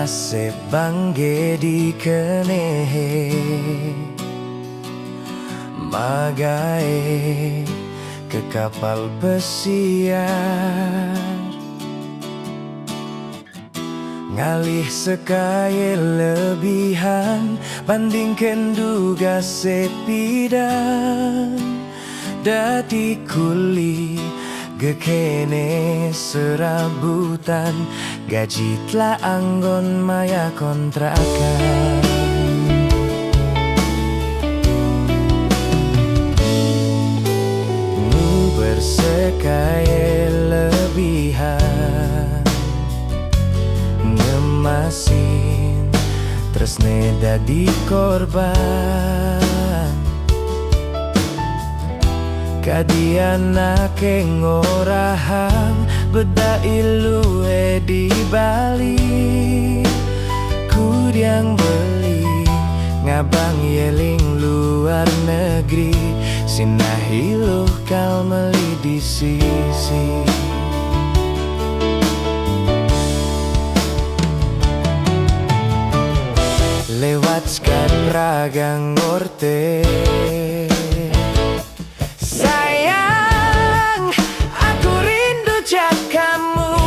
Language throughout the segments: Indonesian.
ase bangge di kenehe magae ke kapal pesiar ngalih sekaya lebihan bandingkan duga sepidan dadi kuli gekene serabutan gaji telah anggon maya kontrakan nu bersekaya lebihan ngemasin tresne dadi korban kadiana ke ngorahang beda ilu di Bali kudiang beli ngabang yeling luar negeri sinahiluh kal meli di sisi lewat Skype ragang ngorte sayang aku rindu jak kamu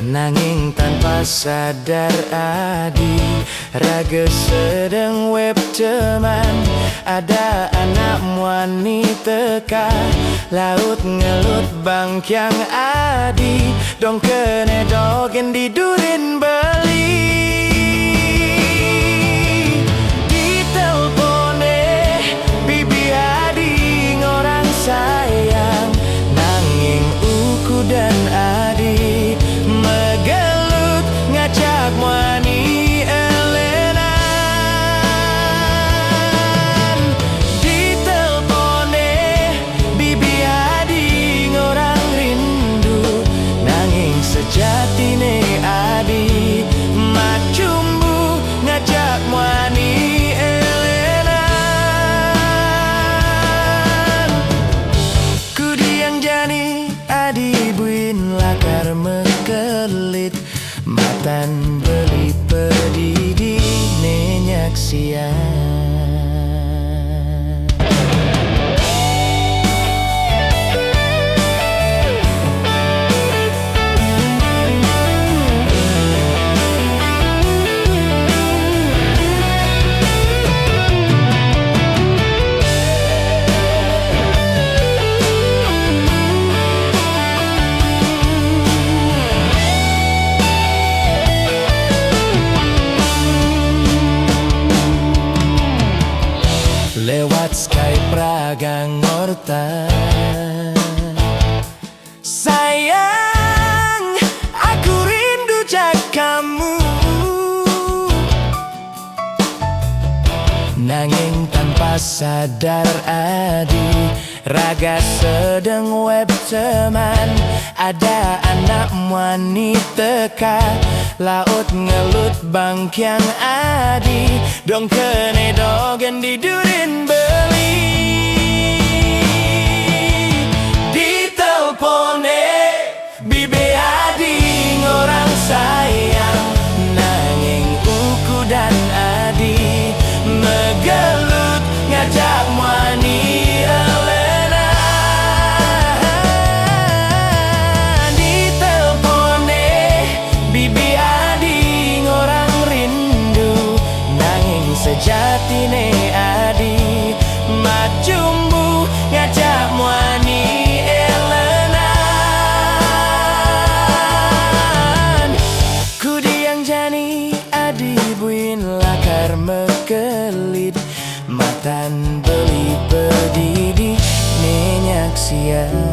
nanging tanpa sadar adi raga sedang web teman ada anak wanita teka laut ngelut bangkyang adi dong kene dogen di durin beli di telpone bibi adi ngorang sayang nanging uku dan adi megelut ngajak wani jatine adi macumbu ngajak wani elenan kudiang jani adi buin lakar mekelit matan beli pedidi nenyak siang lewat Skype ragang ngortan sayang aku rindu jak kamu nanging tanpa sadar adi raga sedang web teman ada anak wanita teka laut ngelut bangkyang adi dong kene dogen di durin beli di telpone bibi adi ngorang sayang nanging uku dan adi megelut ngajak wani sejatine adi macumbu ngajak wani elenan kudiang jani adi buin lakar mekelit matan beli pedidi nenyak siang